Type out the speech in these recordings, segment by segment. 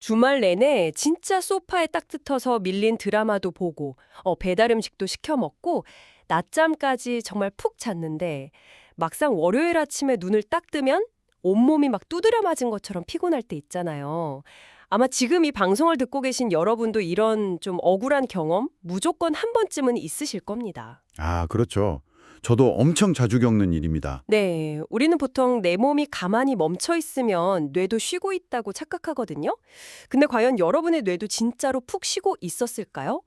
주말 내내 진짜 소파에 딱 붙어서 밀린 드라마도 보고, 배달 음식도 시켜 먹고, 낮잠까지 정말 푹 잤는데, 막상 월요일 아침에 눈을 딱 뜨면 온몸이 막 두드려 맞은 것처럼 피곤할 때 있잖아요. 아마 지금 이 방송을 듣고 계신 여러분도 이런 좀 억울한 경험 무조건 한 번쯤은 있으실 겁니다. 아, 그렇죠. 저도 엄청 자주 겪는 일입니다. 네, 우리는 보통 내 몸이 가만히 멈춰 있으면 뇌도 쉬고 있다고 착각하거든요. 근데 과연 여러분의 뇌도 진짜로 푹 쉬고 있었을까요?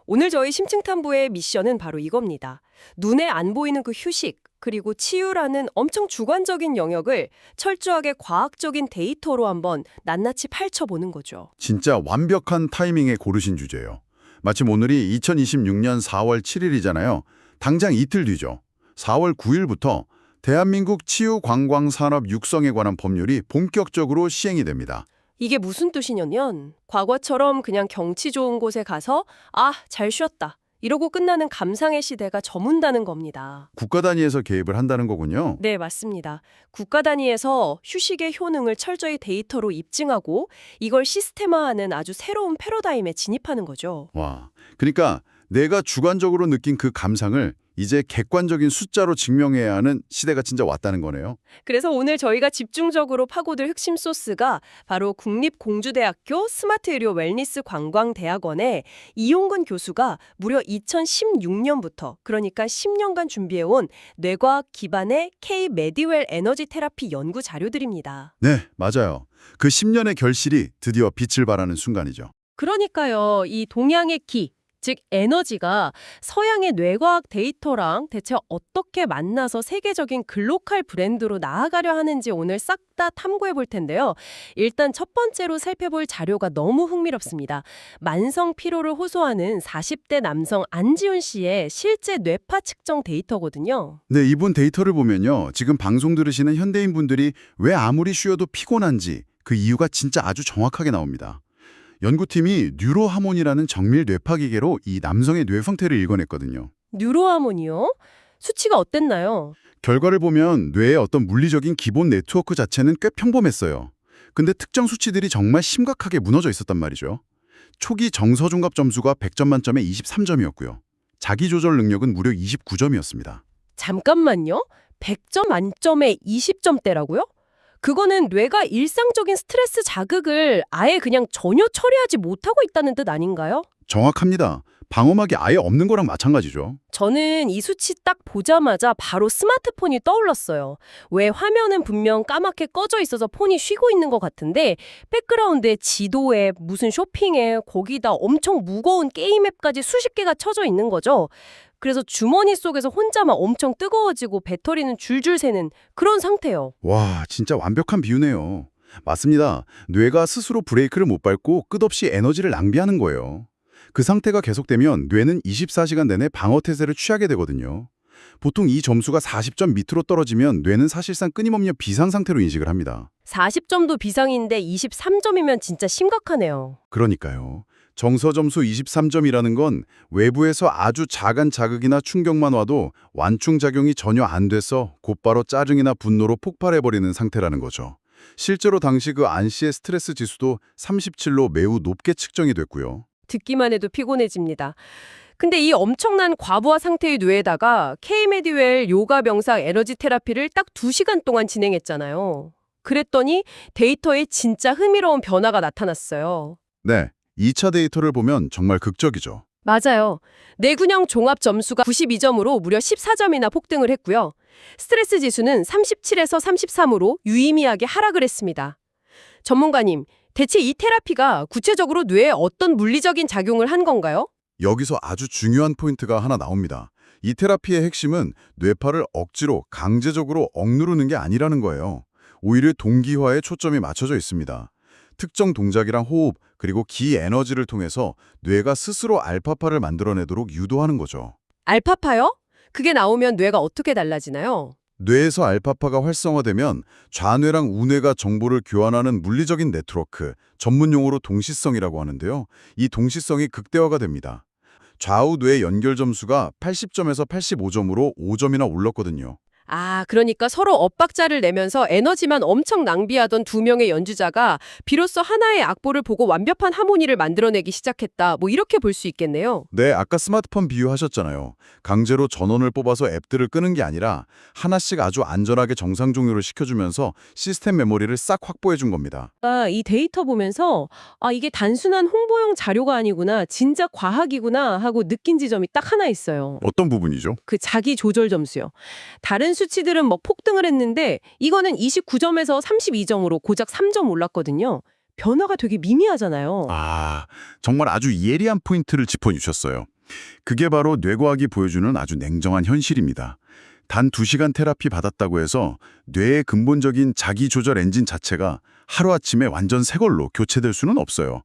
오늘 저희 심층탐구의 미션은 바로 이겁니다. 눈에 안 보이는 그 휴식, 그리고 치유라는 엄청 주관적인 영역을 철저하게 과학적인 데이터로 한번 낱낱이 파헤쳐보는 거죠. 진짜 완벽한 타이밍에 고르신 주제예요. 마침 오늘이 2026년 4월 7일이잖아요. 당장 이틀 뒤죠. 4월 9일부터 대한민국 치유관광산업 육성에 관한 법률이 본격적으로 시행이 됩니다. 이게 무슨 뜻이냐면 과거처럼 그냥 경치 좋은 곳에 가서 잘 쉬었다 이러고 끝나는 감상의 시대가 저문다는 겁니다. 국가 단위에서 개입을 한다는 거군요. 네, 맞습니다. 국가 단위에서 휴식의 효능을 철저히 데이터로 입증하고 이걸 시스템화하는 아주 새로운 패러다임에 진입하는 거죠. 와, 그러니까 내가 주관적으로 느낀 그 감상을 이제 객관적인 숫자로 증명해야 하는 시대가 진짜 왔다는 거네요. 그래서 오늘 저희가 집중적으로 파고들 핵심 소스가 바로 국립공주대학교 스마트의료 웰니스 관광대학원의 이용근 교수가 무려 2016년부터 그러니까 10년간 준비해온 뇌과학 기반의 K-메디웰 에너지 테라피 연구 자료들입니다. 네, 맞아요. 그 10년의 결실이 드디어 빛을 발하는 순간이죠. 그러니까요. 이 동양의 기, 즉 에너지가 서양의 뇌과학 데이터랑 대체 어떻게 만나서 세계적인 글로컬 브랜드로 나아가려 하는지 오늘 싹 다 탐구해 볼 텐데요. 일단 첫 번째로 살펴볼 자료가 너무 흥미롭습니다. 만성 피로를 호소하는 40대 남성 안지훈 씨의 실제 뇌파 측정 데이터거든요. 네, 이분 데이터를 보면요. 지금 방송 들으시는 현대인분들이 왜 아무리 쉬어도 피곤한지 그 이유가 진짜 아주 정확하게 나옵니다. 연구팀이 뉴로하몬이라는 정밀 뇌파 기계로 이 남성의 뇌 상태를 읽어냈거든요. 뉴로하몬이요? 수치가 어땠나요? 결과를 보면 뇌의 어떤 물리적인 기본 네트워크 자체는 꽤 평범했어요. 근데 특정 수치들이 정말 심각하게 무너져 있었단 말이죠. 초기 정서종합 점수가 100점 만점에 23점이었고요. 자기조절 능력은 무려 29점이었습니다. 잠깐만요. 100점 만점에 20점대라고요? 그거는 뇌가 일상적인 스트레스 자극을 아예 그냥 전혀 처리하지 못하고 있다는 뜻 아닌가요? 정확합니다. 방어막이 아예 없는 거랑 마찬가지죠. 저는 이 수치 딱 보자마자 바로 스마트폰이 떠올랐어요. 왜 화면은 분명 까맣게 꺼져 있어서 폰이 쉬고 있는 것 같은데 백그라운드에 지도 앱, 무슨 쇼핑 앱, 거기다 엄청 무거운 게임 앱까지 수십 개가 쳐져 있는 거죠. 그래서 주머니 속에서 혼자 막 엄청 뜨거워지고 배터리는 줄줄 새는 그런 상태예요. 와, 진짜 완벽한 비유네요. 맞습니다. 뇌가 스스로 브레이크를 못 밟고 끝없이 에너지를 낭비하는 거예요. 그 상태가 계속되면 뇌는 24시간 내내 방어태세를 취하게 되거든요. 보통 이 점수가 40점 밑으로 떨어지면 뇌는 사실상 끊임없는 비상 상태로 인식을 합니다. 40점도 비상인데 23점이면 진짜 심각하네요. 그러니까요. 정서 점수 23점이라는 건 외부에서 아주 작은 자극이나 충격만 와도 완충작용이 전혀 안 돼서 곧바로 짜증이나 분노로 폭발해버리는 상태라는 거죠. 실제로 당시 그 안 씨의 스트레스 지수도 37로 매우 높게 측정이 됐고요. 듣기만 해도 피곤해집니다. 근데 이 엄청난 과부하 상태의 뇌에다가 K-메디웰 요가 명상 에너지 테라피를 딱 2시간 동안 진행했잖아요. 그랬더니 데이터에 진짜 흥미로운 변화가 나타났어요. 네, 2차 데이터를 보면 정말 극적이죠. 맞아요. 뇌균형 종합 점수가 92점으로 무려 14점이나 폭등을 했고요. 스트레스 지수는 37에서 33으로 유의미하게 하락을 했습니다. 전문가님, 대체 이 테라피가 구체적으로 뇌에 어떤 물리적인 작용을 한 건가요? 여기서 아주 중요한 포인트가 하나 나옵니다. 이 테라피의 핵심은 뇌파를 억지로 강제적으로 억누르는 게 아니라는 거예요. 오히려 동기화에 초점이 맞춰져 있습니다. 특정 동작이랑 호흡, 그리고 기 에너지를 통해서 뇌가 스스로 알파파를 만들어내도록 유도하는 거죠. 알파파요? 그게 나오면 뇌가 어떻게 달라지나요? 뇌에서 알파파가 활성화되면 좌뇌랑 우뇌가 정보를 교환하는 물리적인 네트워크, 전문 용어로 동시성이라고 하는데요. 이 동시성이 극대화가 됩니다. 좌우 뇌 연결 점수가 80점에서 85점으로 5점이나 올랐거든요. 아, 그러니까 서로 엇박자를 내면서 에너지만 엄청 낭비하던 두 명의 연주자가 비로소 하나의 악보를 보고 완벽한 하모니를 만들어내기 시작했다. 뭐 이렇게 볼 수 있겠네요. 네, 아까 스마트폰 비유하셨잖아요. 강제로 전원을 뽑아서 앱들을 끄는 게 아니라 하나씩 아주 안전하게 정상 종료를 시켜주면서 시스템 메모리를 싹 확보해 준 겁니다. 아, 이 데이터 보면서 이게 단순한 홍보용 자료가 아니구나, 진짜 과학이구나 하고 느낀 지점이 딱 하나 있어요. 어떤 부분이죠? 그 자기 조절 점수요. 다른 수치들은 뭐 폭등을 했는데 이거는 29점에서 32점으로 고작 3점 올랐거든요. 변화가 되게 미미하잖아요. 아, 정말 아주 예리한 포인트를 짚어주셨어요. 그게 바로 뇌과학이 보여주는 아주 냉정한 현실입니다. 단 2시간 테라피 받았다고 해서 뇌의 근본적인 자기조절 엔진 자체가 하루아침에 완전 새 걸로 교체될 수는 없어요.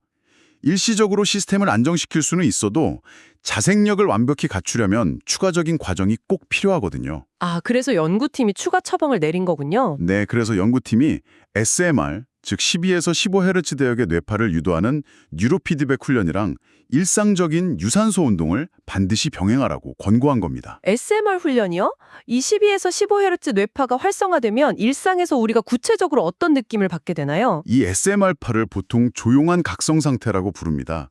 일시적으로 시스템을 안정시킬 수는 있어도 자생력을 완벽히 갖추려면 추가적인 과정이 꼭 필요하거든요. 아, 그래서 연구팀이 추가 처방을 내린 거군요. 네, 그래서 연구팀이 SMR, 즉 12에서 15Hz 대역의 뇌파를 유도하는 뉴로피드백 훈련이랑 일상적인 유산소 운동을 반드시 병행하라고 권고한 겁니다. SMR 훈련이요? 22에서 15Hz 뇌파가 활성화되면 일상에서 우리가 구체적으로 어떤 느낌을 받게 되나요? 이 SMR파를 보통 조용한 각성 상태라고 부릅니다.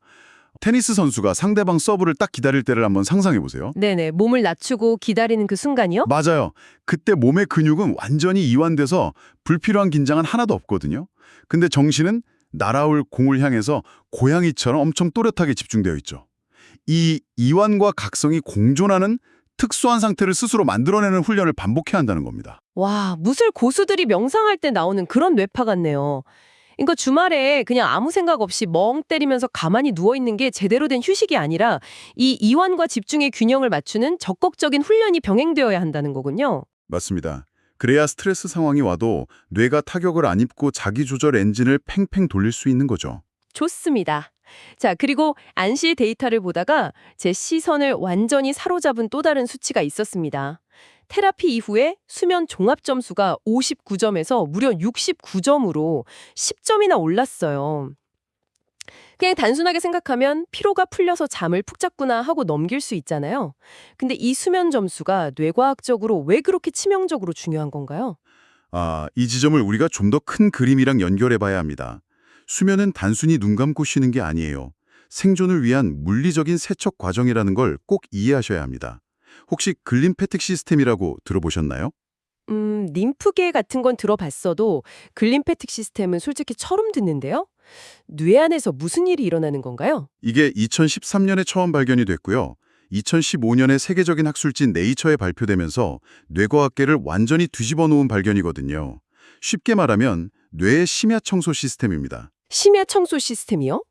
테니스 선수가 상대방 서브를 딱 기다릴 때를 한번 상상해 보세요. 네네, 몸을 낮추고 기다리는 그 순간이요? 맞아요. 그때 몸의 근육은 완전히 이완돼서 불필요한 긴장은 하나도 없거든요. 근데 정신은 날아올 공을 향해서 고양이처럼 엄청 또렷하게 집중되어 있죠. 이 이완과 각성이 공존하는 특수한 상태를 스스로 만들어내는 훈련을 반복해야 한다는 겁니다. 와, 무술 고수들이 명상할 때 나오는 그런 뇌파 같네요. 그러니까 주말에 그냥 아무 생각 없이 멍 때리면서 가만히 누워있는 게 제대로 된 휴식이 아니라 이 이완과 집중의 균형을 맞추는 적극적인 훈련이 병행되어야 한다는 거군요. 맞습니다. 그래야 스트레스 상황이 와도 뇌가 타격을 안 입고 자기 조절 엔진을 팽팽 돌릴 수 있는 거죠. 좋습니다. 자, 그리고 안시 데이터를 보다가 제 시선을 완전히 사로잡은 또 다른 수치가 있었습니다. 테라피 이후에 수면 종합 점수가 59점에서 무려 69점으로 10점이나 올랐어요. 그냥 단순하게 생각하면 피로가 풀려서 잠을 푹 잤구나 하고 넘길 수 있잖아요. 근데 이 수면 점수가 뇌과학적으로 왜 그렇게 치명적으로 중요한 건가요? 이 지점을 우리가 좀 더 큰 그림이랑 연결해 봐야 합니다. 수면은 단순히 눈 감고 쉬는 게 아니에요. 생존을 위한 물리적인 세척 과정이라는 걸 꼭 이해하셔야 합니다. 혹시 글림페틱 시스템이라고 들어보셨나요? 림프계 같은 건 들어봤어도 글림페틱 시스템은 솔직히 처음 듣는데요? 뇌 안에서 무슨 일이 일어나는 건가요? 이게 2013년에 처음 발견이 됐고요. 2015년에 세계적인 학술지 네이처에 발표되면서 뇌과학계를 완전히 뒤집어 놓은 발견이거든요. 쉽게 말하면 뇌의 심야 청소 시스템입니다. 심야 청소 시스템이요?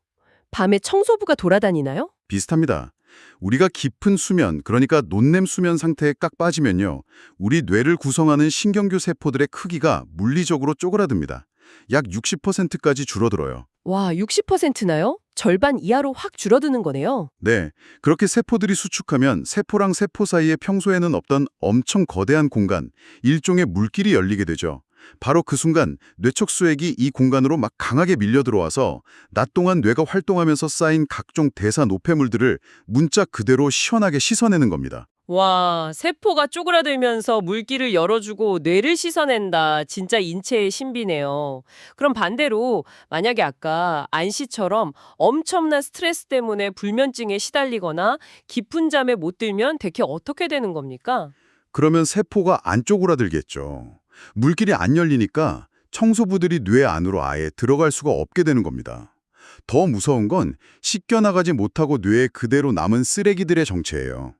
밤에 청소부가 돌아다니나요? 비슷합니다. 우리가 깊은 수면, 그러니까 논냄 수면 상태에 깍 빠지면요. 우리 뇌를 구성하는 신경교 세포들의 크기가 물리적으로 쪼그라듭니다. 약 60%까지 줄어들어요. 와, 60%나요? 절반 이하로 확 줄어드는 거네요. 네, 그렇게 세포들이 수축하면 세포랑 세포 사이에 평소에는 없던 엄청 거대한 공간, 일종의 물길이 열리게 되죠. 바로 그 순간 뇌척 수액이 이 공간으로 막 강하게 밀려 들어와서 낮 동안 뇌가 활동하면서 쌓인 각종 대사 노폐물들을 문자 그대로 시원하게 씻어내는 겁니다. 와, 세포가 쪼그라들면서 물길을 열어주고 뇌를 씻어낸다. 진짜 인체의 신비네요. 그럼 반대로 만약에 아까 안시처럼 엄청난 스트레스 때문에 불면증에 시달리거나 깊은 잠에 못 들면 대체 어떻게 되는 겁니까? 그러면 세포가 안 쪼그라들겠죠. 물길이 안 열리니까 청소부들이 뇌 안으로 아예 들어갈 수가 없게 되는 겁니다. 더 무서운 건 씻겨나가지 못하고 뇌에 그대로 남은 쓰레기들의 정체예요.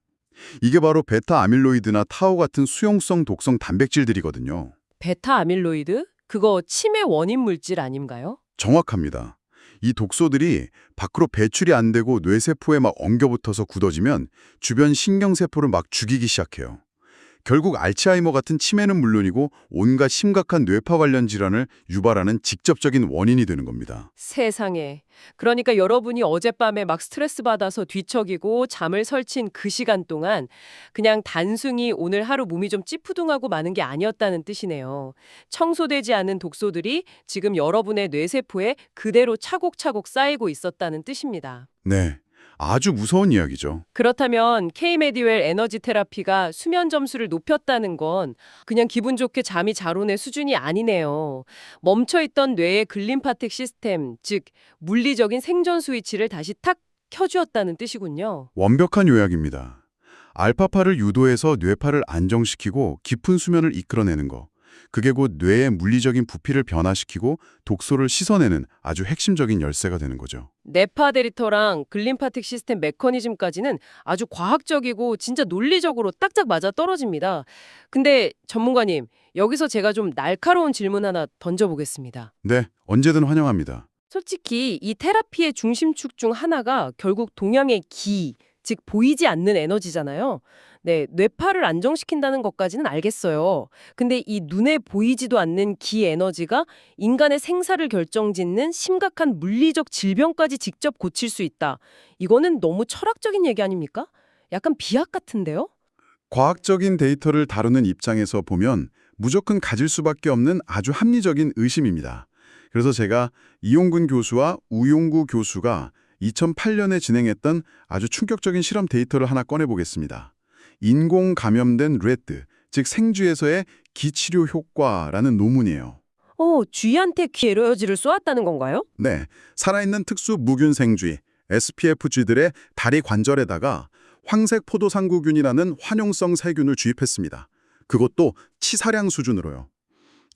이게 바로 베타 아밀로이드나 타우 같은 수용성 독성 단백질들이거든요. 베타 아밀로이드? 그거 치매 원인 물질 아닌가요? 정확합니다. 이 독소들이 밖으로 배출이 안 되고 뇌세포에 막 엉겨붙어서 굳어지면 주변 신경세포를 막 죽이기 시작해요. 결국 알츠하이머 같은 치매는 물론이고 온갖 심각한 뇌파 관련 질환을 유발하는 직접적인 원인이 되는 겁니다. 세상에. 그러니까 여러분이 어젯밤에 막 스트레스 받아서 뒤척이고 잠을 설친 그 시간 동안 그냥 단순히 오늘 하루 몸이 좀 찌푸둥하고 마는 게 아니었다는 뜻이네요. 청소되지 않은 독소들이 지금 여러분의 뇌세포에 그대로 차곡차곡 쌓이고 있었다는 뜻입니다. 네. 아주 무서운 이야기죠. 그렇다면 K-메디웰 에너지 테라피가 수면 점수를 높였다는 건 그냥 기분 좋게 잠이 잘 오는 수준이 아니네요. 멈춰있던 뇌의 글림파틱 시스템, 즉 물리적인 생존 스위치를 다시 탁 켜주었다는 뜻이군요. 완벽한 요약입니다. 알파파를 유도해서 뇌파를 안정시키고 깊은 수면을 이끌어내는 거. 그게 곧 뇌의 물리적인 부피를 변화시키고 독소를 씻어내는 아주 핵심적인 열쇠가 되는 거죠. 뇌파 데리터랑 글림파틱 시스템 메커니즘까지는 아주 과학적이고 진짜 논리적으로 딱딱 맞아 떨어집니다. 근데 전문가님, 여기서 제가 좀 날카로운 질문 하나 던져보겠습니다. 네, 언제든 환영합니다. 솔직히 이 테라피의 중심축 중 하나가 결국 동양의 기, 즉 보이지 않는 에너지잖아요. 네, 뇌파를 안정시킨다는 것까지는 알겠어요. 근데 이 눈에 보이지도 않는 기 에너지가 인간의 생사를 결정짓는 심각한 물리적 질병까지 직접 고칠 수 있다. 이거는 너무 철학적인 얘기 아닙니까? 약간 비약 같은데요? 과학적인 데이터를 다루는 입장에서 보면 무조건 가질 수밖에 없는 아주 합리적인 의심입니다. 그래서 제가 이용근 교수와 우용구 교수가 2008년에 진행했던 아주 충격적인 실험 데이터를 하나 꺼내보겠습니다. 인공 감염된 래트, 즉 생쥐에서의 기치료 효과라는 논문이에요. 쥐한테 기 에너지를 쏘았다는 건가요? 네, 살아있는 특수 무균 생쥐, SPF쥐들의 다리 관절에다가 황색 포도상구균이라는 환용성 세균을 주입했습니다. 그것도 치사량 수준으로요.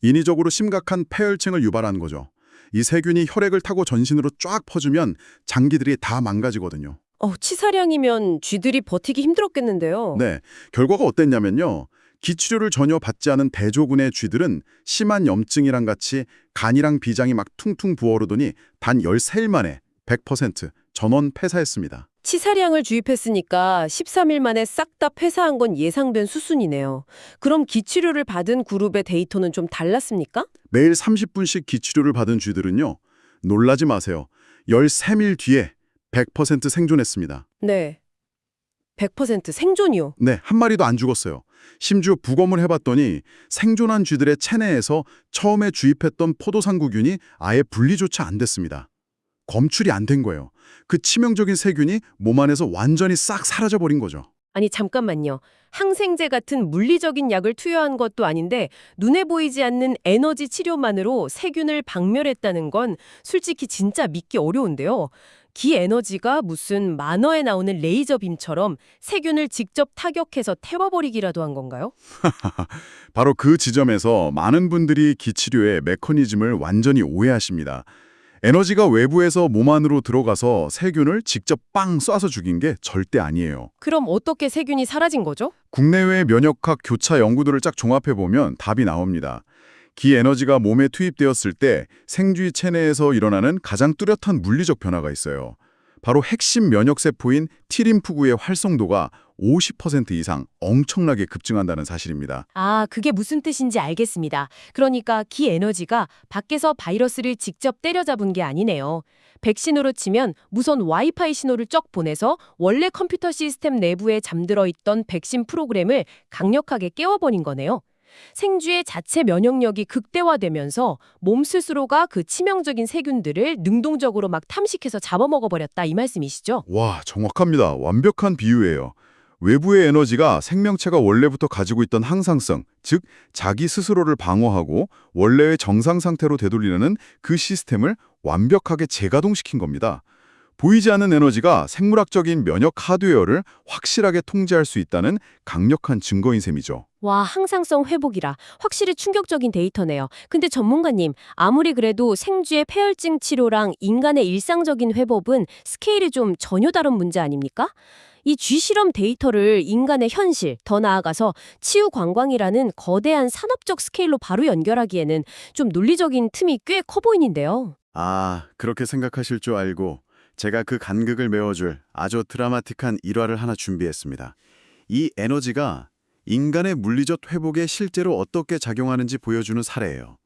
인위적으로 심각한 폐혈증을 유발한 거죠. 이 세균이 혈액을 타고 전신으로 쫙 퍼지면 장기들이 다 망가지거든요. 치사량이면 쥐들이 버티기 힘들었겠는데요. 네, 결과가 어땠냐면요. 기치료를 전혀 받지 않은 대조군의 쥐들은 심한 염증이랑 같이 간이랑 비장이 막 퉁퉁 부어오르더니 단 13일 만에 100% 전원 폐사했습니다. 치사량을 주입했으니까 13일 만에 싹 다 폐사한 건 예상된 수순이네요. 그럼 기치료를 받은 그룹의 데이터는 좀 달랐습니까? 매일 30분씩 기치료를 받은 쥐들은요. 놀라지 마세요. 13일 뒤에 100% 생존했습니다. 네. 100% 생존이요. 네, 한 마리도 안 죽었어요. 심지어 부검을 해봤더니 생존한 쥐들의 체내에서 처음에 주입했던 포도상구균이 아예 분리조차 안 됐습니다. 검출이 안 된 거예요. 그 치명적인 세균이 몸 안에서 완전히 싹 사라져버린 거죠. 아니 잠깐만요. 항생제 같은 물리적인 약을 투여한 것도 아닌데 눈에 보이지 않는 에너지 치료만으로 세균을 박멸했다는 건 솔직히 진짜 믿기 어려운데요. 기 에너지가 무슨 만화에 나오는 레이저 빔처럼 세균을 직접 타격해서 태워버리기라도 한 건가요? 바로 그 지점에서 많은 분들이 기치료의 메커니즘을 완전히 오해하십니다. 에너지가 외부에서 몸 안으로 들어가서 세균을 직접 빵 쏴서 죽인 게 절대 아니에요. 그럼 어떻게 세균이 사라진 거죠? 국내외 면역학 교차 연구들을 쫙 종합해보면 답이 나옵니다. 기 에너지가 몸에 투입되었을 때 생쥐 체내에서 일어나는 가장 뚜렷한 물리적 변화가 있어요. 바로 핵심 면역세포인 T림프구의 활성도가 50% 이상 엄청나게 급증한다는 사실입니다. 아, 그게 무슨 뜻인지 알겠습니다. 그러니까 기 에너지가 밖에서 바이러스를 직접 때려잡은 게 아니네요. 백신으로 치면 무선 와이파이 신호를 쩍 보내서 원래 컴퓨터 시스템 내부에 잠들어 있던 백신 프로그램을 강력하게 깨워버린 거네요. 생쥐의 자체 면역력이 극대화되면서 몸 스스로가 그 치명적인 세균들을 능동적으로 막 탐식해서 잡아먹어버렸다 이 말씀이시죠? 와, 정확합니다. 완벽한 비유예요. 외부의 에너지가 생명체가 원래부터 가지고 있던 항상성, 즉 자기 스스로를 방어하고 원래의 정상 상태로 되돌리는 그 시스템을 완벽하게 재가동시킨 겁니다. 보이지 않는 에너지가 생물학적인 면역 하드웨어를 확실하게 통제할 수 있다는 강력한 증거인 셈이죠. 와, 항상성 회복이라 확실히 충격적인 데이터네요. 근데 전문가님, 아무리 그래도 생쥐의 폐혈증 치료랑 인간의 일상적인 회복은 스케일이 좀 전혀 다른 문제 아닙니까? 이 쥐 실험 데이터를 인간의 현실, 더 나아가서 치유 관광이라는 거대한 산업적 스케일로 바로 연결하기에는 좀 논리적인 틈이 꽤 커 보이는데요. 아, 그렇게 생각하실 줄 알고 제가 그 간극을 메워줄 아주 드라마틱한 일화를 하나 준비했습니다. 이 에너지가 인간의 물리적 회복에 실제로 어떻게 작용하는지 보여주는 사례예요.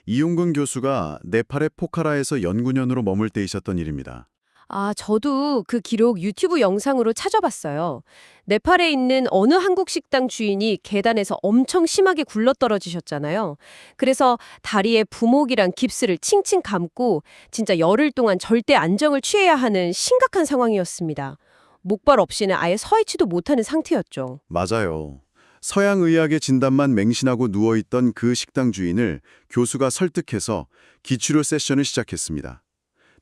이용근 교수가 네팔의 포카라에서 연구년으로 머물 때 있었던 일입니다. 아, 저도 그 기록 유튜브 영상으로 찾아봤어요. 네팔에 있는 어느 한국 식당 주인이 계단에서 엄청 심하게 굴러떨어지셨잖아요. 그래서 다리에 부목이랑 깁스를 칭칭 감고 진짜 열흘 동안 절대 안정을 취해야 하는 심각한 상황이었습니다. 목발 없이는 아예 서 있지도 못하는 상태였죠. 맞아요. 서양의학의 진단만 맹신하고 누워있던 그 식당 주인을 교수가 설득해서 기치료 세션을 시작했습니다.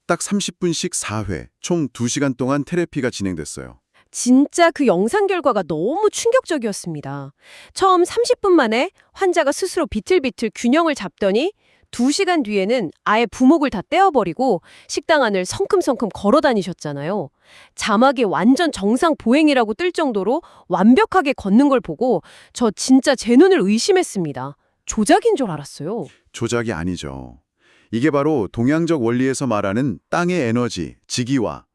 딱 30분씩 4회, 총 2시간 동안 테라피가 진행됐어요. 진짜 그 영상 결과가 너무 충격적이었습니다. 처음 30분 만에 환자가 스스로 비틀비틀 균형을 잡더니 2시간 뒤에는 아예 부목을 다 떼어버리고 식당 안을 성큼성큼 걸어 다니셨잖아요. 자막에 완전 정상 보행이라고 뜰 정도로 완벽하게 걷는 걸 보고 저 진짜 제 눈을 의심했습니다. 조작인 줄 알았어요. 조작이 아니죠. 이게 바로 동양적 원리에서 말하는 땅의 에너지, 지기와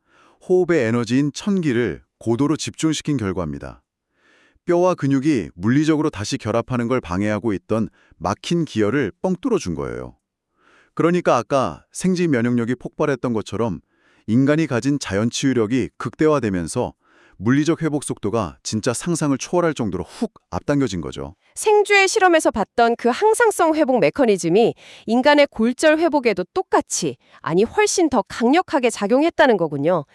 호흡의 에너지인 천기를 고도로 집중시킨 결과입니다. 뼈와 근육이 물리적으로 다시 결합하는 걸 방해하고 있던 막힌 기혈을 뻥 뚫어준 거예요. 그러니까 아까 생지 면역력이 폭발했던 것처럼 인간이 가진 자연 치유력이 극대화되면서 물리적 회복 속도가 진짜 상상을 초월할 정도로 훅 앞당겨진 거죠. 생주의 실험에서 봤던 그 항상성 회복 메커니즘이 인간의 골절 회복에도 똑같이, 아니 훨씬 더 강력하게 작용했다는 거군요.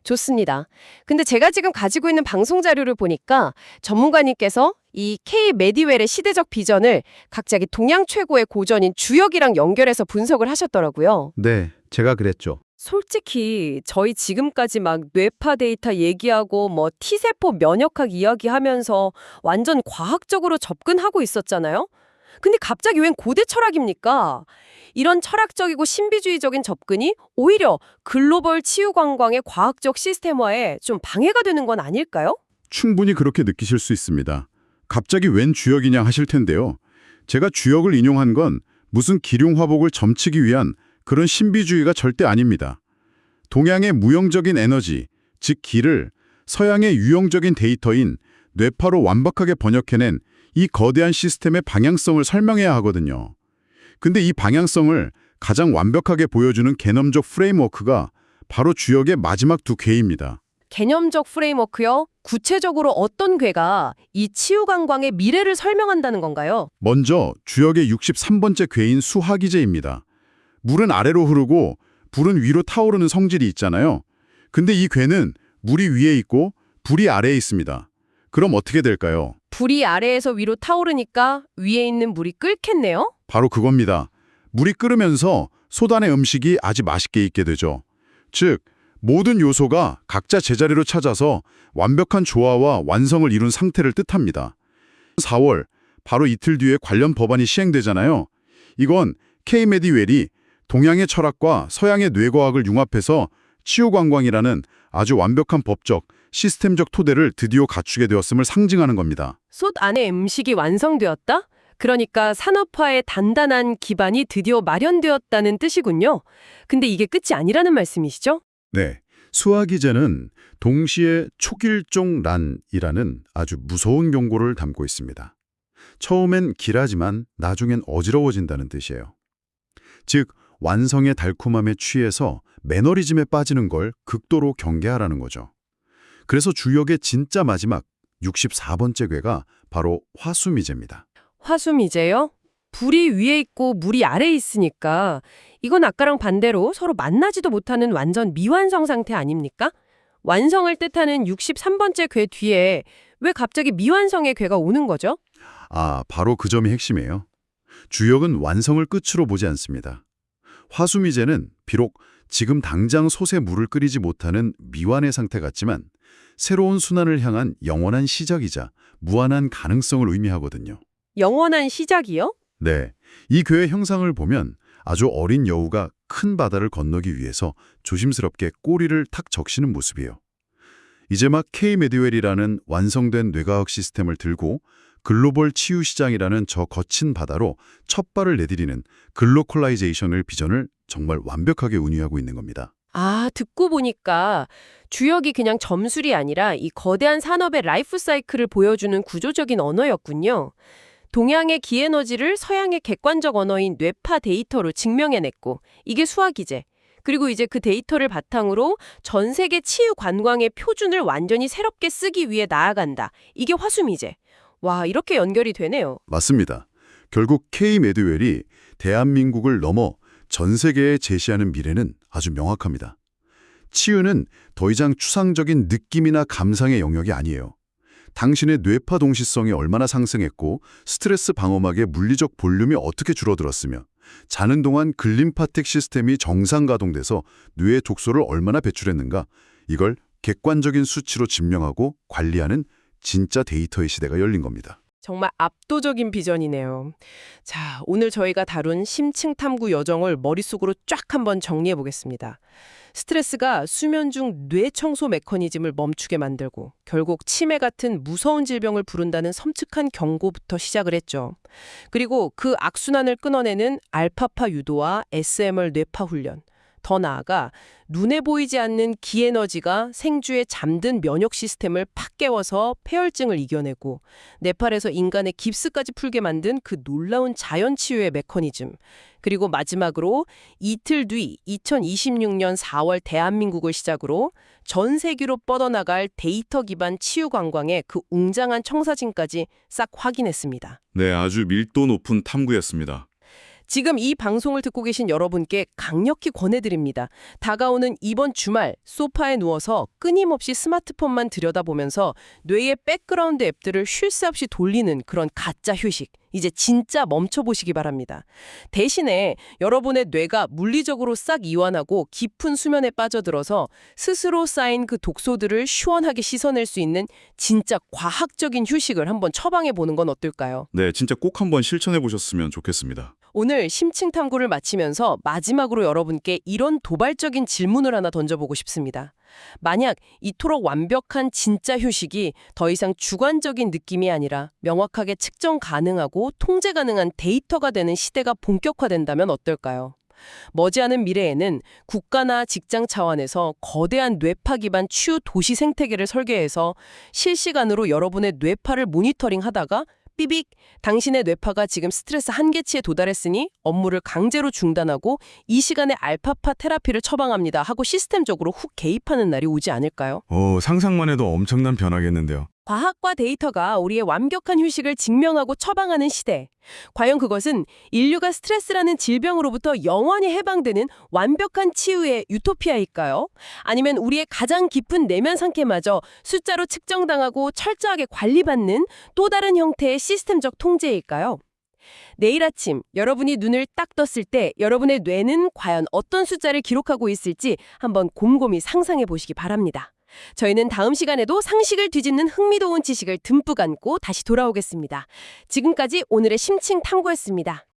좋습니다. 근데 제가 지금 가지고 있는 방송 자료를 보니까 전문가님께서 이 K-메디웰의 시대적 비전을 갑자기 동양 최고의 고전인 주역이랑 연결해서 분석을 하셨더라고요. 네, 제가 그랬죠. 솔직히 저희 지금까지 막 뇌파 데이터 얘기하고 뭐 T세포 면역학 이야기하면서 완전 과학적으로 접근하고 있었잖아요. 근데 갑자기 웬 고대 철학입니까? 이런 철학적이고 신비주의적인 접근이 오히려 글로벌 치유 관광의 과학적 시스템화에 좀 방해가 되는 건 아닐까요? 충분히 그렇게 느끼실 수 있습니다. 갑자기 웬 주역이냐 하실 텐데요. 제가 주역을 인용한 건 무슨 기륭화복을 점치기 위한 그런 신비주의가 절대 아닙니다. 동양의 무형적인 에너지, 즉 기를 서양의 유형적인 데이터인 뇌파로 완벽하게 번역해낸 이 거대한 시스템의 방향성을 설명해야 하거든요. 근데 이 방향성을 가장 완벽하게 보여주는 개념적 프레임워크가 바로 주역의 마지막 두 궤입니다. 개념적 프레임워크요? 구체적으로 어떤 궤가 이 치유 관광의 미래를 설명한다는 건가요? 먼저 주역의 63번째 궤인 수화기제입니다. 물은 아래로 흐르고 불은 위로 타오르는 성질이 있잖아요. 근데 이 궤는 물이 위에 있고 불이 아래에 있습니다. 그럼 어떻게 될까요? 불이 아래에서 위로 타오르니까 위에 있는 물이 끓겠네요? 바로 그겁니다. 물이 끓으면서 솥안의 음식이 아주 맛있게 익게 되죠. 즉, 모든 요소가 각자 제자리로 찾아서 완벽한 조화와 완성을 이룬 상태를 뜻합니다. 4월, 바로 이틀 뒤에 관련 법안이 시행되잖아요. 이건 K-메디웰이 동양의 철학과 서양의 뇌과학을 융합해서 치유관광이라는 아주 완벽한 법적, 시스템적 토대를 드디어 갖추게 되었음을 상징하는 겁니다. 솥 안에 음식이 완성되었다? 그러니까 산업화의 단단한 기반이 드디어 마련되었다는 뜻이군요. 근데 이게 끝이 아니라는 말씀이시죠? 네, 수화기제는 동시에 촉일종란이라는 아주 무서운 경고를 담고 있습니다. 처음엔 길하지만 나중엔 어지러워진다는 뜻이에요. 즉, 완성의 달콤함에 취해서 매너리즘에 빠지는 걸 극도로 경계하라는 거죠. 그래서 주역의 진짜 마지막 64번째 궤가 바로 화수미제입니다. 화수미제요? 불이 위에 있고 물이 아래에 있으니까 이건 아까랑 반대로 서로 만나지도 못하는 완전 미완성 상태 아닙니까? 완성을 뜻하는 63번째 궤 뒤에 왜 갑자기 미완성의 궤가 오는 거죠? 바로 그 점이 핵심이에요. 주역은 완성을 끝으로 보지 않습니다. 화수미제는 비록 지금 당장 솥에 물을 끓이지 못하는 미완의 상태 같지만 새로운 순환을 향한 영원한 시작이자 무한한 가능성을 의미하거든요. 영원한 시작이요? 네, 이 궤의 형상을 보면 아주 어린 여우가 큰 바다를 건너기 위해서 조심스럽게 꼬리를 탁 적시는 모습이에요. 이제 막 K-메디웰이라는 완성된 뇌과학 시스템을 들고 글로벌 치유 시장이라는 저 거친 바다로 첫 발을 내디디는 글로컬라이제이션을 비전을 정말 완벽하게 운유하고 있는 겁니다. 듣고 보니까 주역이 그냥 점술이 아니라 이 거대한 산업의 라이프 사이클을 보여주는 구조적인 언어였군요. 동양의 기에너지를 서양의 객관적 언어인 뇌파 데이터로 증명해냈고 이게 수화기제. 그리고 이제 그 데이터를 바탕으로 전 세계 치유 관광의 표준을 완전히 새롭게 쓰기 위해 나아간다. 이게 화수미제. 와, 이렇게 연결이 되네요. 맞습니다. 결국 K 메드웰이 대한민국을 넘어 전 세계에 제시하는 미래는 아주 명확합니다. 치유는 더 이상 추상적인 느낌이나 감상의 영역이 아니에요. 당신의 뇌파 동시성이 얼마나 상승했고 스트레스 방어막의 물리적 볼륨이 어떻게 줄어들었으며 자는 동안 글림파텍 시스템이 정상 가동돼서 뇌의 독소를 얼마나 배출했는가, 이걸 객관적인 수치로 증명하고 관리하는 진짜 데이터의 시대가 열린 겁니다. 정말 압도적인 비전이네요. 자, 오늘 저희가 다룬 심층 탐구 여정을 머릿속으로 쫙 한번 정리해 보겠습니다. 스트레스가 수면 중 뇌 청소 메커니즘을 멈추게 만들고 결국 치매 같은 무서운 질병을 부른다는 섬뜩한 경고부터 시작을 했죠. 그리고 그 악순환을 끊어내는 알파파 유도와 SMR 뇌파 훈련, 더 나아가 눈에 보이지 않는 기에너지가 생주의 잠든 면역 시스템을 팍 깨워서 폐혈증을 이겨내고 네팔에서 인간의 깁스까지 풀게 만든 그 놀라운 자연치유의 메커니즘, 그리고 마지막으로 이틀 뒤 2026년 4월 대한민국을 시작으로 전 세계로 뻗어나갈 데이터 기반 치유 관광의 그 웅장한 청사진까지 싹 확인했습니다. 네, 아주 밀도 높은 탐구였습니다. 지금 이 방송을 듣고 계신 여러분께 강력히 권해드립니다. 다가오는 이번 주말 소파에 누워서 끊임없이 스마트폰만 들여다보면서 뇌의 백그라운드 앱들을 쉴 새 없이 돌리는 그런 가짜 휴식, 이제 진짜 멈춰보시기 바랍니다. 대신에 여러분의 뇌가 물리적으로 싹 이완하고 깊은 수면에 빠져들어서 스스로 쌓인 그 독소들을 시원하게 씻어낼 수 있는 진짜 과학적인 휴식을 한번 처방해보는 건 어떨까요? 네, 진짜 꼭 한번 실천해 보셨으면 좋겠습니다. 오늘 심층 탐구를 마치면서 마지막으로 여러분께 이런 도발적인 질문을 하나 던져보고 싶습니다. 만약 이토록 완벽한 진짜 휴식이 더 이상 주관적인 느낌이 아니라 명확하게 측정 가능하고 통제 가능한 데이터가 되는 시대가 본격화된다면 어떨까요? 머지않은 미래에는 국가나 직장 차원에서 거대한 뇌파 기반 치유 도시 생태계를 설계해서 실시간으로 여러분의 뇌파를 모니터링하다가 삐빅! 당신의 뇌파가 지금 스트레스 한계치에 도달했으니 업무를 강제로 중단하고 이 시간에 알파파 테라피를 처방합니다 하고 시스템적으로 훅 개입하는 날이 오지 않을까요? 상상만 해도 엄청난 변화겠는데요. 과학과 데이터가 우리의 완벽한 휴식을 증명하고 처방하는 시대. 과연 그것은 인류가 스트레스라는 질병으로부터 영원히 해방되는 완벽한 치유의 유토피아일까요? 아니면 우리의 가장 깊은 내면 상태마저 숫자로 측정당하고 철저하게 관리받는 또 다른 형태의 시스템적 통제일까요? 내일 아침 여러분이 눈을 딱 떴을 때 여러분의 뇌는 과연 어떤 숫자를 기록하고 있을지 한번 곰곰이 상상해 보시기 바랍니다. 저희는 다음 시간에도 상식을 뒤집는 흥미로운 지식을 듬뿍 안고 다시 돌아오겠습니다. 지금까지 오늘의 심층 탐구였습니다.